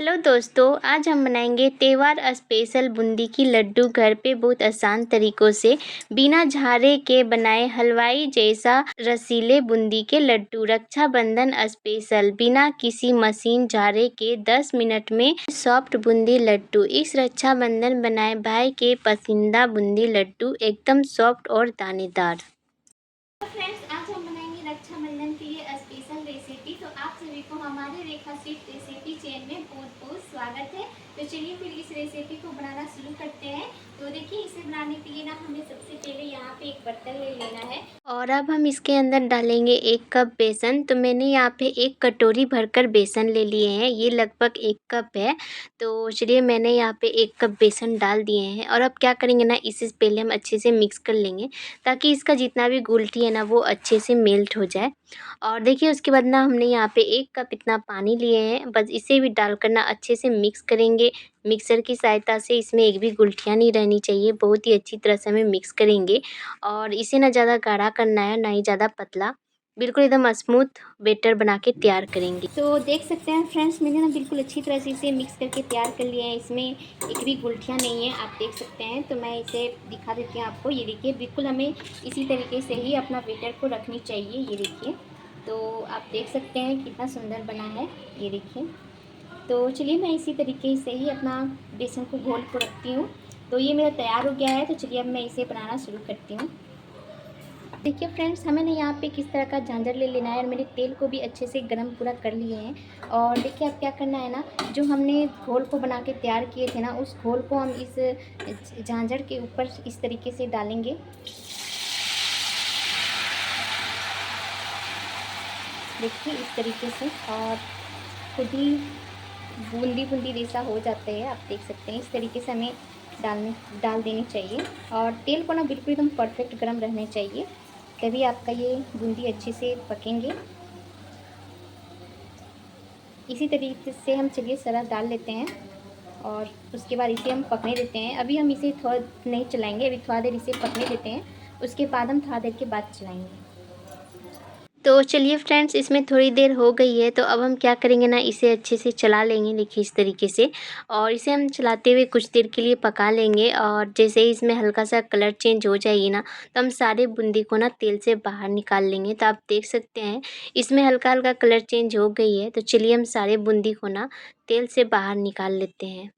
Hello दोस्तों, आज हम बनाएंगे त्योहार स्पेशल बूंदी की लड्डू घर पे बहुत आसान तरीक़ों से बिना झारे के बनाए हलवाई जैसा रसीले बूंदी के लड्डू। रक्षाबंधन स्पेशल बिना किसी मशीन झारे के 10 मिनट में सॉफ्ट बूंदी लड्डू। इस रक्षाबंधन बनाए भाई के पसंदीदा बूंदी लड्डू एकदम सॉफ्ट और दानेदार। तो फ्रेंड्स, आज हम बनाएंगे रक्षाबंधन के लिए स्पेशल रेसिपी। तो आप सभी को हमारे रेखा स्वीट रेसिपी चैनल में बहुत बहुत स्वागत है। तो चलिए फिर इस रेसिपी को बनाना शुरू करते हैं। तो देखिए, इसे बनाने के लिए ना हमें सबसे पहले यहाँ पे एक बर्तन ले लेना है और अब हम इसके अंदर डालेंगे 1 कप बेसन। तो मैंने यहाँ पे 1 कटोरी भरकर बेसन ले लिए हैं, ये लगभग 1 कप है। तो चलिए, मैंने यहाँ पे 1 कप बेसन डाल दिए हैं और अब क्या करेंगे ना, इसे पहले हम अच्छे से मिक्स कर लेंगे ताकि इसका जितना भी गुलटी है ना वो अच्छे से मेल्ट हो जाए। और देखिए, उसके बाद ना हमने यहाँ पे 1 कप इतना पानी लिए हैं, बस इसे भी डालकर ना अच्छे से मिक्स करेंगे। मिक्सर की सहायता से इसमें एक भी गुलटियाँ नहीं रहनी चाहिए, बहुत ही अच्छी तरह से हमें मिक्स करेंगे। और इसे ना ज़्यादा गाढ़ा करना है ना ही ज़्यादा पतला, बिल्कुल एकदम स्मूथ बैटर बना के तैयार करेंगे। तो देख सकते हैं फ्रेंड्स, मैंने ना बिल्कुल अच्छी तरह से इसे मिक्स करके तैयार कर लिया है। इसमें एक भी गुलटियाँ नहीं है, आप देख सकते हैं। तो मैं इसे दिखा देती हूँ आपको। ये देखिए, बिल्कुल हमें इसी तरीके से ही अपना बैटर को रखनी चाहिए। ये देखिए, तो आप देख सकते हैं कितना सुंदर बना है। ये देखिए, तो चलिए मैं इसी तरीके से ही अपना बेसन को घोल को रखती हूँ। तो ये मेरा तैयार हो गया है। तो चलिए अब मैं इसे बनाना शुरू करती हूँ। देखिए फ्रेंड्स, हमें ना यहाँ पे किस तरह का झांझर ले लेना है और मैंने तेल को भी अच्छे से गरम पूरा कर लिए हैं। और देखिए, अब क्या करना है ना, जो हमने घोल को बना के तैयार किए थे ना, उस घोल को हम इस झांझर के ऊपर इस तरीके से डालेंगे। देखिए, इस तरीके से, और खुद ही बूंदी बूंदी जैसा हो जाता है, आप देख सकते हैं। इस तरीके से हमें डाल देनी चाहिए। और तेल को ना बिल्कुल एकदम परफेक्ट गर्म रहने चाहिए, तभी आपका ये बूंदी अच्छे से पकेंगे। इसी तरीके से हम चलिए सारा डाल लेते हैं और उसके बाद इसे हम पकने देते हैं। अभी हम इसे थोड़ा नहीं चलाएंगे, अभी थोड़ा देर इसे पकने देते हैं, उसके बाद हम थोड़ा देर के बाद चलाएंगे। तो चलिए फ्रेंड्स, इसमें थोड़ी देर हो गई है। तो अब हम क्या करेंगे ना, इसे अच्छे से चला लेंगे। देखिए, इस तरीके से, और इसे हम चलाते हुए कुछ देर के लिए पका लेंगे। और जैसे ही इसमें हल्का सा कलर चेंज हो जाएगी ना, तो हम सारे बूंदी को ना तेल से बाहर निकाल लेंगे। तो आप देख सकते हैं इसमें हल्का हल्का कलर चेंज हो गई है। तो चलिए हम सारे बूंदी को ना तेल से बाहर निकाल लेते हैं।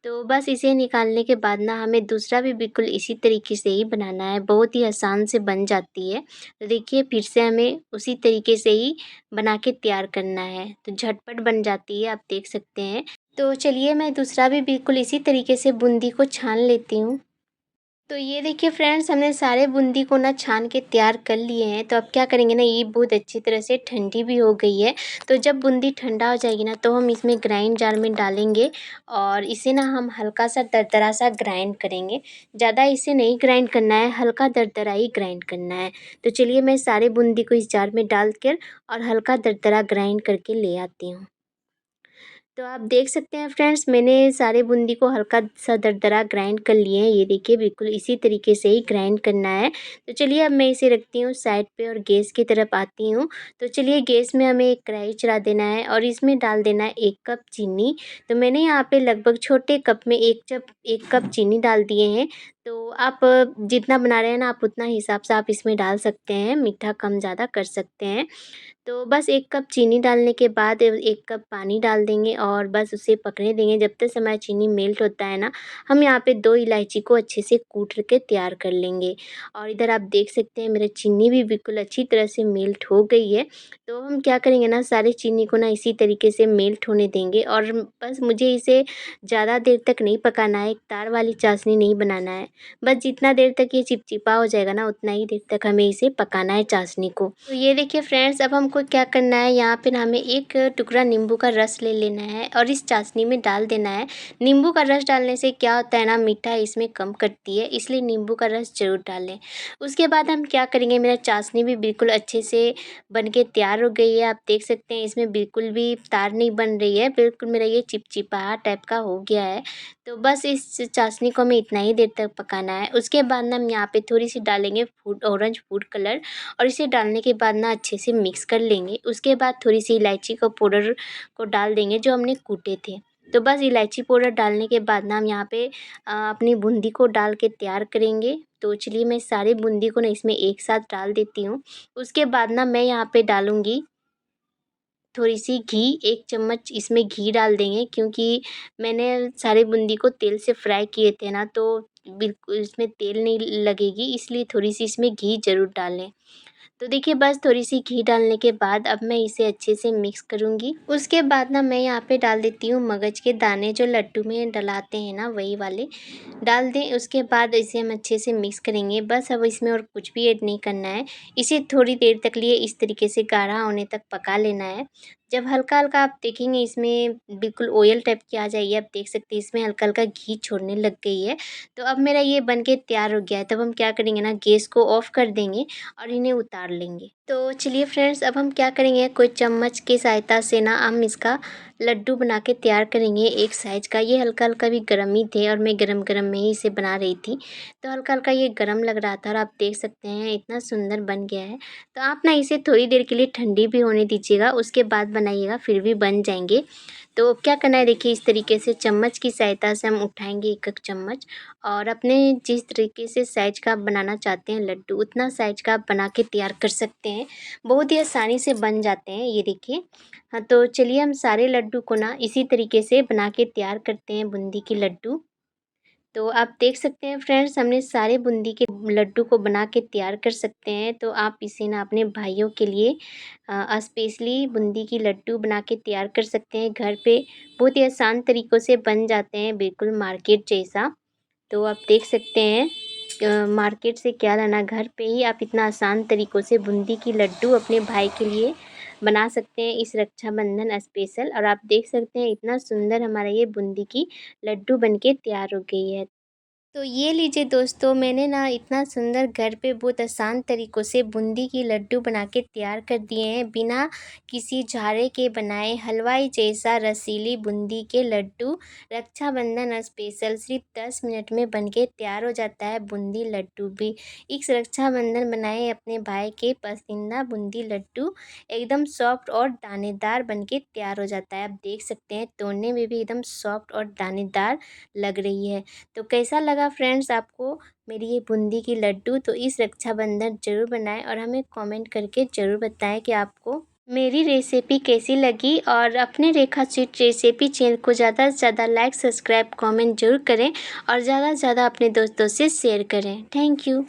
तो बस इसे निकालने के बाद ना हमें दूसरा भी बिल्कुल इसी तरीके से ही बनाना है, बहुत ही आसान से बन जाती है। तो देखिए, फिर से हमें उसी तरीके से ही बना के तैयार करना है, तो झटपट बन जाती है, आप देख सकते हैं। तो चलिए मैं दूसरा भी बिल्कुल इसी तरीके से बूंदी को छान लेती हूँ। तो ये देखिए फ्रेंड्स, हमने सारे बूंदी को ना छान के तैयार कर लिए हैं। तो अब क्या करेंगे ना, ये बहुत अच्छी तरह से ठंडी भी हो गई है। तो जब बूंदी ठंडा हो जाएगी ना, तो हम इसमें ग्राइंड जार में डालेंगे और इसे ना हम हल्का सा दरदरा सा ग्राइंड करेंगे। ज़्यादा इसे नहीं ग्राइंड करना है, हल्का दरदरा ही ग्राइंड करना है। तो चलिए मैं सारे बूंदी को इस जार में डाल कर और हल्का दरदरा ग्राइंड करके ले आती हूँ। तो आप देख सकते हैं फ्रेंड्स, मैंने सारे बूंदी को हल्का सा दरदरा ग्राइंड कर लिए हैं। ये देखिए, बिल्कुल इसी तरीके से ही ग्राइंड करना है। तो चलिए अब मैं इसे रखती हूँ साइड पे और गैस की तरफ आती हूँ। तो चलिए, गैस में हमें एक कढ़ाई चढ़ा देना है और इसमें डाल देना है 1 कप चीनी। तो मैंने यहाँ पे लगभग छोटे कप में 1 कप चीनी डाल दिए हैं। तो आप जितना बना रहे हैं ना, आप उतना हिसाब से आप इसमें डाल सकते हैं, मीठा कम ज़्यादा कर सकते हैं। तो बस 1 कप चीनी डालने के बाद 1 कप पानी डाल देंगे और बस उसे पकने देंगे। जब तक हमारा चीनी मेल्ट होता है ना, हम यहाँ पे 2 इलायची को अच्छे से कूट के तैयार कर लेंगे। और इधर आप देख सकते हैं मेरा चीनी भी बिल्कुल अच्छी तरह से मेल्ट हो गई है। तो हम क्या करेंगे ना, सारे चीनी को ना इसी तरीके से मेल्ट होने देंगे और बस मुझे इसे ज़्यादा देर तक नहीं पकाना है, एक तार वाली चाशनी नहीं बनाना है। बस जितना देर तक ये चिपचिपा हो जाएगा ना, उतना ही देर तक हमें इसे पकाना है चाशनी को। तो ये देखिए फ्रेंड्स, अब हमको क्या करना है, यहाँ पे ना हमें 1 टुकड़ा नींबू का रस ले लेना है और इस चाशनी में डाल देना है। नींबू का रस डालने से क्या होता है ना, मीठा इसमें कम करती है, इसलिए नींबू का रस ज़रूर डालें। उसके बाद हम क्या करेंगे, मेरा चाशनी भी बिल्कुल अच्छे से बन के तैयार हो गई है। आप देख सकते हैं इसमें बिल्कुल भी तार नहीं बन रही है, बिल्कुल मेरा ये चिपचिपा टाइप का हो गया है। तो बस इस चाशनी को हमें इतना ही देर तक पकाना है। उसके बाद ना हम यहाँ पे थोड़ी-सी डालेंगे ऑरेंज फूड कलर और इसे डालने के बाद ना अच्छे से मिक्स कर लेंगे। उसके बाद थोड़ी-सी इलायची का पाउडर को डाल देंगे जो हमने कूटे थे। तो बस इलायची पाउडर डालने के बाद ना हम यहाँ पे अपनी बूंदी को डाल के तैयार करेंगे। तो चलिए मैं सारी बूंदी को ना इसमें एक साथ डाल देती हूँ। उसके बाद ना मैं यहाँ पे डालूँगी थोड़ी-सी घी, 1 चम्मच इसमें घी डाल देंगे क्योंकि मैंने सारी बूंदी को तेल से फ्राई किए थे ना, तो बिल्कुल इसमें तेल नहीं लगेगी, इसलिए थोड़ी-सी इसमें घी ज़रूर डालें। तो देखिए बस थोड़ी-सी घी डालने के बाद अब मैं इसे अच्छे से मिक्स करूँगी। उसके बाद ना मैं यहाँ पे डाल देती हूँ मगज के दाने जो लड्डू में डलाते हैं ना, वही वाले डाल दें। उसके बाद इसे हम अच्छे से मिक्स करेंगे। बस अब इसमें और कुछ भी ऐड नहीं करना है। इसे थोड़ी देर तक लिए इस तरीके से गाढ़ा होने तक पका लेना है। जब हल्का-हल्का आप देखेंगे इसमें बिल्कुल ऑयल टाइप की आ जाएगी, आप देख सकते हैं इसमें हल्का-हल्का घी छोड़ने लग गई है। तो अब मेरा ये बन के तैयार हो गया है। तब हम क्या करेंगे ना, गैस को ऑफ कर देंगे और इन्हें उतार लेंगे। तो चलिए फ्रेंड्स, अब हम क्या करेंगे, कोई चम्मच की सहायता से ना हम इसका लड्डू बना के तैयार करेंगे एक साइज़ का। ये हल्का-हल्का भी गरम ही थे और मैं गरम-गरम में ही इसे बना रही थी। तो हल्का-हल्का ये गरम लग रहा था और आप देख सकते हैं इतना सुंदर बन गया है। तो आप ना इसे थोड़ी देर के लिए ठंडी भी होने दीजिएगा, उसके बाद बनाइएगा, फिर भी बन जाएँगे। तो क्या करना है, देखिए इस तरीके से चम्मच की सहायता से हम उठाएँगे एक-एक चम्मच और अपने जिस तरीके से साइज़ का आप बनाना चाहते हैं लड्डू, उतना साइज़ का आप बना के तैयार कर सकते हैं। बहुत ही आसानी से बन जाते हैं ये देखिए। हाँ, तो चलिए हम सारे लड्डू को ना इसी तरीके से बना के तैयार करते हैं, बूंदी के लड्डू। तो आप देख सकते हैं फ्रेंड्स, हमने सारे बूंदी के लड्डू को बना के तैयार कर सकते हैं। तो आप इसे ना अपने भाइयों के लिए स्पेशली बूंदी की लड्डू बना के तैयार कर सकते हैं घर पे। बहुत ही आसान तरीक़ों से बन जाते हैं, बिल्कुल मार्केट जैसा। तो आप देख सकते हैं मार्केट से क्या लाना, घर पे ही आप इतना आसान तरीक़ों से बूंदी की लड्डू अपने भाई के लिए बना सकते हैं इस रक्षाबंधन स्पेशल। और आप देख सकते हैं इतना सुंदर हमारा ये बूंदी की लड्डू बन के तैयार हो गई है। तो ये लीजिए दोस्तों, मैंने ना इतना सुंदर घर पे बहुत आसान तरीक़ों से बूंदी की लड्डू बना के तैयार कर दिए हैं। बिना किसी झारे के बनाए हलवाई जैसा रसीली बूंदी के लड्डू रक्षाबंधन स्पेशल सिर्फ 10 मिनट में बन के तैयार हो जाता है बूंदी लड्डू भी। इस रक्षाबंधन बनाए अपने भाई के पसंदीदा बूंदी लड्डू एकदम सॉफ्ट और दानेदार बन के तैयार हो जाता है। आप देख सकते हैं तोड़ने में भी एकदम सॉफ्ट और दानेदार लग रही है। तो कैसा लगा फ्रेंड्स आपको मेरी ये बूंदी की लड्डू? तो इस रक्षाबंधन ज़रूर बनाएं और हमें कमेंट करके ज़रूर बताएं कि आपको मेरी रेसिपी कैसी लगी। और अपने रेखा स्वीट रेसिपी चैनल को ज़्यादा से ज़्यादा लाइक, सब्सक्राइब, कमेंट ज़रूर करें और ज़्यादा से ज़्यादा अपने दोस्तों से शेयर करें। Thank you.